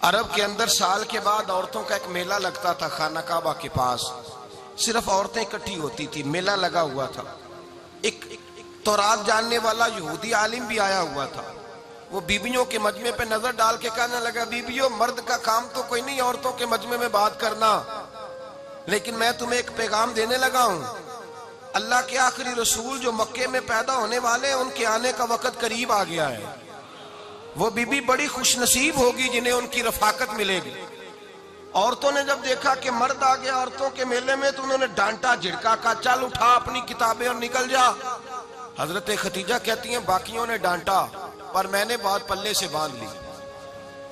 अरब के अंदर साल के बाद औरतों का एक मेला लगता था खाना काबा के पास। सिर्फ औरतें इकट्ठी होती थी, मेला लगा हुआ था। एक तौरात जानने वाला यहूदी आलिम भी आया हुआ था। वो बीबियों के मजमे पे नजर डाल के कहने लगा, बीबियों, मर्द का काम तो कोई नहीं औरतों के मजमे में बात करना, लेकिन मैं तुम्हें एक पैगाम देने लगा हूं। अल्लाह के आखिरी रसूल जो मक्के में पैदा होने वाले हैं, उनके आने का वक्त करीब आ गया है। वो बीबी बड़ी खुशनसीब होगी जिन्हें उनकी रफाकत मिलेगी। औरतों ने जब देखा कि मर्द आ गया औरतों के मेले में, तो उन्होंने डांटा, झिड़का, का चल उठा अपनी किताबें और निकल जा। हजरत खतीजा कहती हैं, बाकियों ने डांटा पर मैंने बात पल्ले से बांध ली।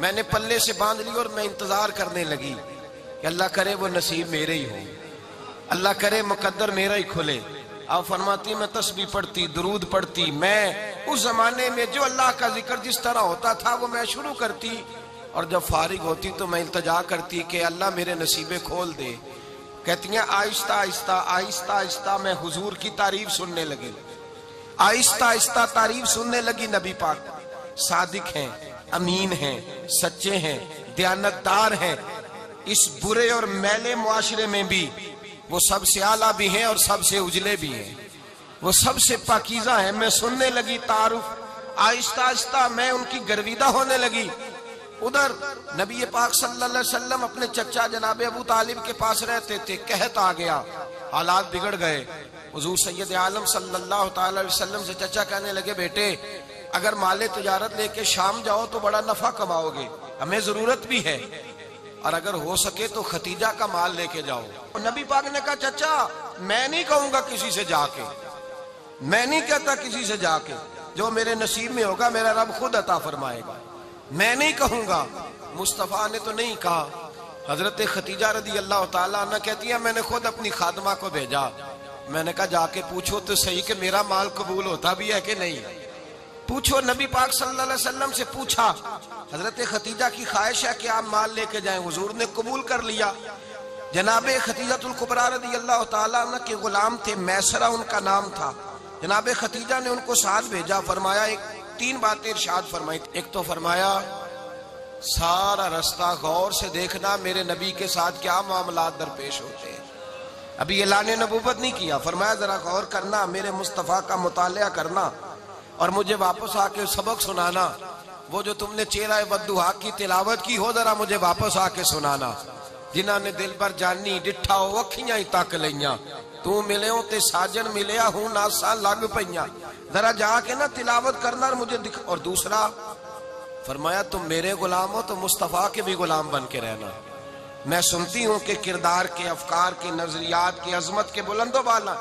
मैंने पल्ले से बांध ली और मैं इंतजार करने लगी कि अल्लाह करे वो नसीब मेरे ही हो, अल्लाह करे मुकद्दर मेरा ही खुले। आप फरमाती, मैं तस्बीह पढ़ती, दुरूद पढ़ती, मैं उस जमाने में जो अल्लाह का जिक्र जिस तरह होता था वो मैं शुरू करती, और जब फारिग होती तो मैं इल्तजा करती कि अल्लाह मेरे नसीबे खोल दे। कहती हैं, आहिस्ता आहिस्ता आहिस्ता आहिस्ता मैं हुजूर की तारीफ सुनने लगी। आहिस्ता आहिस्ता तारीफ सुनने लगी। नबी पाक सादिक हैं, अमीन हैं, सच्चे हैं, दयानतदार हैं। इस बुरे और मैले मुआशरे में भी वो सबसे आला भी हैं और सबसे उजले भी हैं, वो सबसे पाकीज़ा हैं। मैं सुनने लगी तारुफ, आहिस्ता आहिस्ता मैं उनकी गर्विदा होने लगी। उधर नबी पाक सल्लल्लाहु अलैहि वसल्लम अपने चचा जनाब अबू तालिब के पास रहते थे। कहत आ गया, हालात बिगड़ गए। हुजूर सैयद आलम सल्लल्लाहु ताला अलैहि वसल्लम से चचा कहने लगे, बेटे अगर माले तिजारत लेके शाम जाओ तो बड़ा नफा कमाओगे, हमें जरूरत भी है, और अगर हो सके तो खतीजा का माल लेके जाओ। और नबी पाक ने कहा, चचा मैं नहीं कहूंगा किसी से जाके, मैं नहीं कहता किसी से जाके, जो मेरे नसीब में होगा मेरा रब खुद अता फरमाएगा, मैं नहीं कहूंगा। मुस्तफा ने तो नहीं कहा। हजरत खतीजा रदी अल्लाह ताला अन्हा कहती है, मैंने खुद अपनी खादमा को भेजा। मैंने कहा जाके पूछो तो सही कि मेरा माल कबूल होता भी है कि नहीं, पूछो। नबी पाक सल्लल्लाहु अलैहि वसल्लम से पूछा। हजरत खतीजा की ख्वाहिश है कि आप माल लेके जाएं। हुजूर ने कबूल कर लिया। जनाबे खतीजतुल कुबरा रदी अल्लाह ताला अन्हा के गुलाम थे, मैसरा उनका नाम था। जनाबे खतीजा ने उनको साथ भेजा। फरमाया, एक 3 बातें इरशाद फरमाई। एक तो फरमाया, सारा रास्ता गौर से देखना मेरे नबी के साथ क्या मामलात दरपेश होते हैं। अभी ऐलान नबूवत नहीं किया। फरमाया, जरा गौर करना, मेरे मुस्तफ़ा का मुतालिया करना और मुझे वापस आके सबक सुनाना। वो जो तुमने चेहरा वद्दुहा की तिलावत की हो, जरा मुझे वापस आके सुनाना। जिन्होंने दिल पर जानी डिठा हो अखियां ही तक लिया, तू मिले हो ते साजन मिलिया हूं नासा लग पईया, जरा जाके ना तिलावत करना और मुझे दिख। और दूसरा फरमाया, तुम मेरे गुलाम हो तो मुस्तफ़ा के भी गुलाम बन के रहना। मैं सुनती हूँ कि किरदार के, अफकार के, नजरियात के, अजमत के बुलंदो बाला,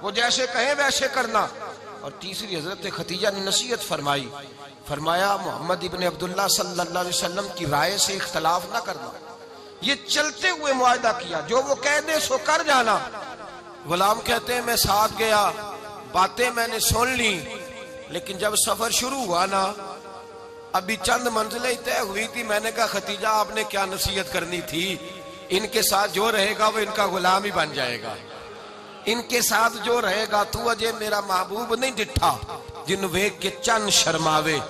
वो जैसे कहे वैसे करना। और तीसरी हजरत खतीजा ने नसीहत फरमाई। फरमाया, मोहम्मद इब्ने अब्दुल्ला सल्लल्लाहु अलैहि वसल्लम की राय से इख्तलाफ ना करना। ये चलते हुए मुआहदा किया, जो वो कह दे सो कर जाना। गुलाम कहते हैं, मैं साथ गया, बातें मैंने सुन ली, लेकिन जब सफर शुरू हुआ ना, अभी चंद मंजिलें तय हुई थी। मैंने कहा, खतीजा आपने क्या नसीहत करनी थी, इनके साथ जो रहेगा वो इनका गुलाम ही बन जाएगा। इनके साथ जो रहेगा, तू अजय मेरा महबूब नहीं डिठा, जिन वेख के चन शर्मावे,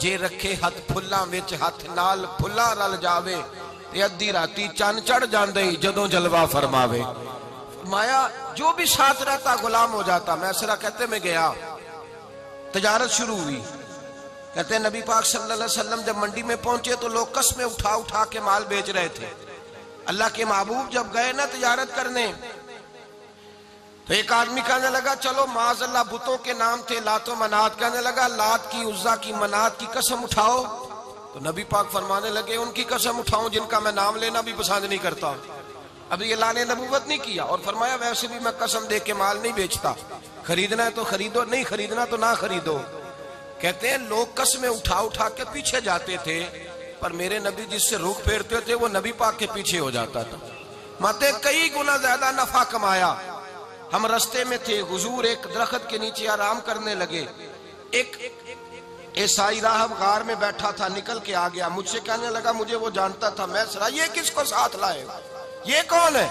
जे रखे हथ फुल्लां विच हथ नाल फुल्ला रल जावे, ते अद्धी राती चन चढ़ जांदे जदों जलवा फरमावे। फरमाया, जो भी साथ रहता गुलाम हो जाता। मैसरा कहते मैं गया, तजारत शुरू हुई। कहते नबी पाक सल्लल्लाहु अलैहि वसल्लम जब मंडी में पहुंचे तो लोग कस्में उठा उठा के माल बेच रहे थे। अल्लाह के महबूब जब गए ना तजारत करने, तो एक आदमी कहने लगा, चलो माज़अल्लाह बुतों के नाम थे लातो मनात, कहने लगा लात की, उज़्ज़ा की, मनात की कसम उठाओ। तो नबी पाक फरमाने लगे, उनकी कसम उठाऊं जिनका मैं नाम लेना भी पसंद नहीं करता। अभी ऐलान नबूवत नहीं किया। और फरमाया, वैसे भी मैं कसम दे के माल नहीं बेचता, खरीदना है तो खरीदो, नहीं खरीदना तो ना खरीदो। कहते हैं लोग कसमें उठा उठा के पीछे जाते थे, पर मेरे नबी जिससे रुख फेरते थे वो नबी पाक के पीछे हो जाता था। माते कई गुना ज्यादा नफा कमाया। हम रास्ते में थे, हुजूर एक दरख्त के नीचे आराम करने लगे। एक ईसाई राहब गार में बैठा था, निकल के आ गया। मुझसे कहने लगा, मुझे वो जानता था। मैं सरा, ये किसको साथ लाए, ये कौन है?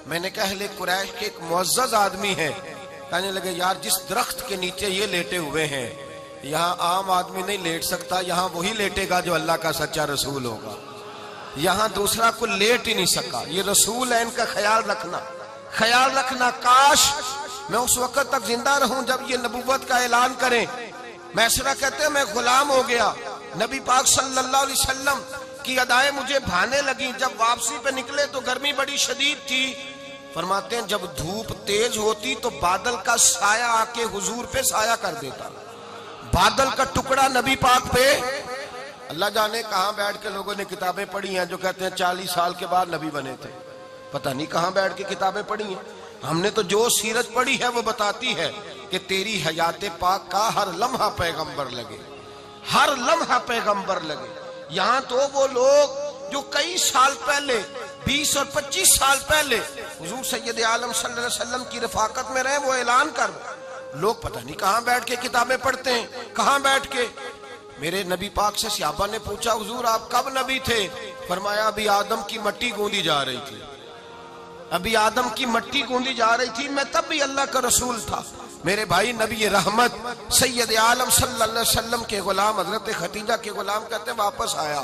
मैंने कहा, अहले कुरैश के एक मुअज़्ज़ज़ आदमी है। कहने लगे, यार जिस दरख्त के नीचे ये लेटे हुए हैं, यहाँ आम आदमी नहीं लेट सकता, यहाँ वही लेटेगा जो अल्लाह का सच्चा रसूल होगा। यहां दूसरा को लेट ही नहीं सका। ये रसूल है, इनका ख्याल रखना, ख्याल रखना। काश मैं उस वक्त तक जिंदा रहूं जब ये नबुव्वत का ऐलान करें। मैसरा कहते हैं मैं गुलाम हो गया, नबी पाक सल्लल्लाहु अलैहि वसल्लम की अदाएं मुझे भाने लगी। जब वापसी पे निकले तो गर्मी बड़ी शदीद थी। फरमाते हैं जब धूप तेज होती तो बादल का साया आके हुजूर पे साया कर देता। बादल का टुकड़ा नबी पाक पे। अल्लाह जाने कहां बैठ के लोगों ने किताबें पढ़ी हैं जो कहते हैं 40 साल के बाद नबी बने थे। पता नहीं कहां बैठ के किताबें पढ़ी हैं। हमने तो जो सीरत पढ़ी है वो बताती है कि तेरी हयात पाक का हर लम्हा पैगंबर लगे, हर लम्हा पैगंबर लगे। यहां तो वो लोग जो कई साल पहले 20 और 25 साल पहले हुजूर सैयद आलम सल्लल्लाहु अलैहि वसल्लम की रफाकत में रहे, वो ऐलान कर, लोग पता नहीं कहां बैठ के किताबें पढ़ते हैं, कहां बैठ के। मेरे नबी पाक से सहाबा ने पूछा हुजूर आप कब नबी थे? फरमाया अभी आदम की मट्टी गूंदी जा रही थी, अभी आदम की मट्टी गूंदी जा रही थी, मैं तब भी अल्लाह का रसूल था। मेरे भाई नबी रहमत सैयद आलम सल्लल्लाहु अलैहि वसल्लम के गुलाम हजरत खतीजा के गुलाम कहते हैं वापस आया।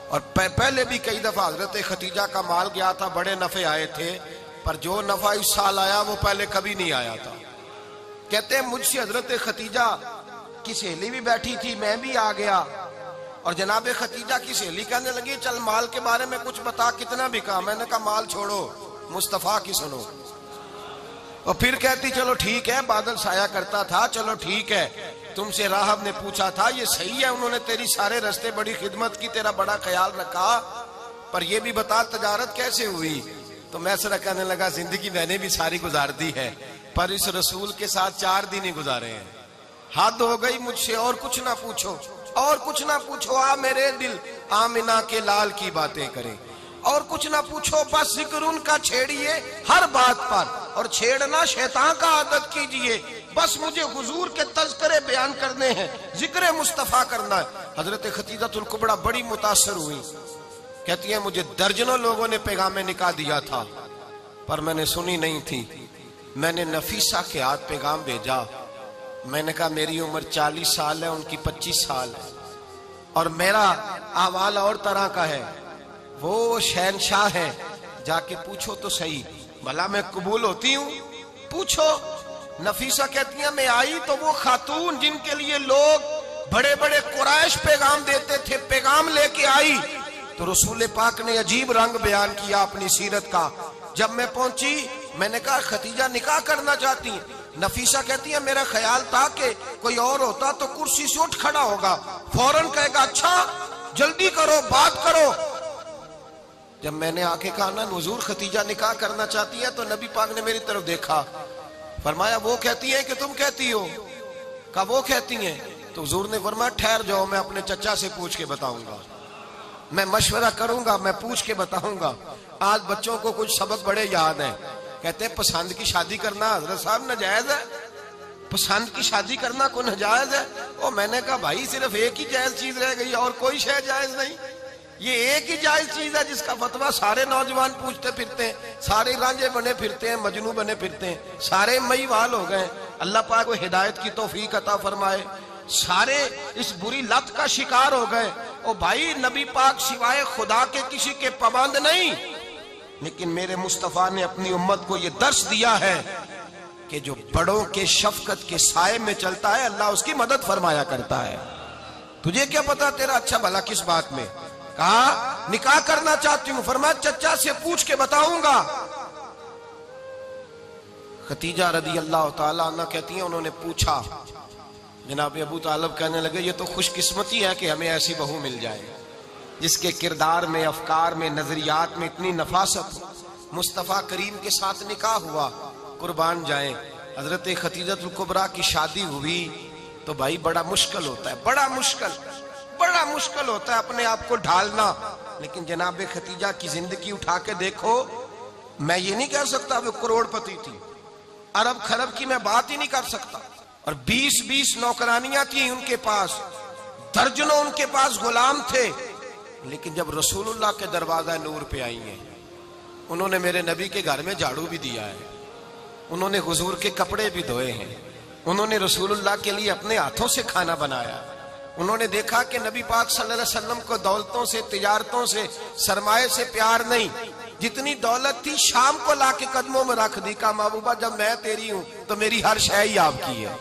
और पहले भी कई दफा हजरत खतीजा का माल गया था, बड़े नफे आए थे, पर जो नफा इस साल आया वो पहले कभी नहीं आया था। कहते हैं मुझसे हजरत खतीजा की सहेली भी बैठी थी, मैं भी आ गया। और जनाब खतीजा की सहेली कहने लगी चल माल के बारे में कुछ बता, कितना बिका? मैंने कहा माल छोड़ो, मुस्तफा की सुनो। और फिर कहती चलो ठीक है, बादल साया करता था, चलो ठीक है। तुमसे राहब ने पूछा था, ये सही है, उन्होंने तेरी सारे रास्ते बड़ी खिदमत की, तेरा बड़ा ख्याल रखा, पर ये भी बता तजारत कैसे हुई? तो मैं सरा कहने लगा जिंदगी मैंने भी सारी गुजार दी है, पर इस रसूल के साथ 4 दिन ही गुजारे हैं। हद हो गई मुझसे, और कुछ ना पूछो, और कुछ ना पूछो। आ मेरे दिल आमिना के लाल की बातें करें, और कुछ ना पूछो, बस जिक्र उनका छेड़िए हर बात पर, और छेड़ना शैतान का आदत कीजिए। बस मुझे हुजूर के तज़किरे बयान करने हैं, जिक्र मुस्तफा करना है। हजरत खतीजतुल कुबरा बड़ी मुतासर हुई, कहती है मुझे दर्जनों लोगों ने पैगाम निकाह दिया था, पर मैंने सुनी नहीं थी। मैंने नफीसा के हाथ पैगाम भेजा। मैंने कहा मेरी उम्र 40 साल है, उनकी 25 साल है, और मेरा अहवाल और तरह का है। वो शहनशाह है, जाके पूछो तो सही, भला मैं कबूल होती हूँ? पूछो। नफीसा कहती है मैं आई तो वो खातून जिनके लिए लोग बड़े बड़े कुरैश पैगाम देते थे, पैगाम लेके आई। तो रसूल पाक ने अजीब रंग बयान किया अपनी सीरत का। जब मैं पहुंची मैंने कहा खतीजा निकाह करना चाहती है। नफीसा कहती है मेरा ख्याल था कि कोई और होता तो कुर्सी से उठ खड़ा होगा, फौरन कहेगा अच्छा जल्दी करो, बात करो। जब मैंने आके कहा ना हुजूर खतीजा निकाह करना चाहती है, तो नबी पाक ने मेरी तरफ देखा, फरमाया वो कहती है कि तुम कहती हो? कहा वो कहती है। तो हुजूर ने फरमाया ठहर जाओ, मैं अपने चचा से पूछ के बताऊंगा, मैं मशवरा करूंगा, मैं पूछ के बताऊंगा। आज बच्चों को कुछ सबक बड़े याद हैं। कहते हैं पसंद की शादी करना हजरत साहब नाजायज है, पसंद की शादी करना कोई नाजायज है? और मैंने कहा भाई सिर्फ एक ही जायज चीज रह गई, और कोई शय जायज नहीं। ये एक ही जायज चीज है जिसका फतवा सारे नौजवान पूछते फिरते हैं, सारे रांझे बने फिरते हैं, मजनू बने फिरते हैं, सारे मईवाल हो गए। अल्लाह पाक को हिदायत की तौफीक अता फरमाए। सारे इस बुरी लत का शिकार हो गए। ओ भाई नबी पाक सिवाय खुदा के किसी के पाबंद नहीं, लेकिन मेरे मुस्तफा ने अपनी उम्मत को यह दर्श दिया है कि जो बड़ों के शफकत के साए में चलता है अल्लाह उसकी मदद फरमाया करता है। तुझे क्या पता तेरा अच्छा भला किस बात में? कहा निकाह करना चाहती हूं, फरमाया चचा से पूछ के बताऊंगा। खतीजा रदी अल्लाह ताला अन्हा कहती हैं उन्होंने पूछा। जनाब अबू तालिब कहने लगे ये तो खुशकिस्मती है कि हमें ऐसी बहू मिल जाए जिसके किरदार में, अफकार में, नजरियात में इतनी नफासत हो। मुस्तफ़ा करीम के साथ निकाह हुआ, कुर्बान जाए। हजरत खतीजतुल कुबरा की शादी हुई तो भाई बड़ा मुश्किल होता है, बड़ा मुश्किल होता है अपने आप को ढालना। लेकिन जनाब खतीजा की जिंदगी उठा के देखो, मैं ये नहीं कह सकता वो करोड़पति थी, अरब खरब की मैं बात ही नहीं कर सकता। और 20-20 नौकरानियां थी उनके पास, दर्जनों उनके पास गुलाम थे। लेकिन जब रसूलुल्लाह के दरवाजा नूर पे आई हैं, उन्होंने मेरे नबी के घर में झाड़ू भी दिया है, उन्होंने हुजूर के कपड़े भी धोए हैं, उन्होंने रसूलुल्लाह के लिए अपने हाथों से खाना बनाया। उन्होंने देखा कि नबी पाक सल्लल्लाहु अलैहि वसल्लम को दौलतों से, तिजारतों से, सरमाए से प्यार नहीं, जितनी दौलत थी शाम को लाके कदमों में रख दी। कहा महबूबा जब मैं तेरी हूं तो मेरी हर शय ही आपकी है।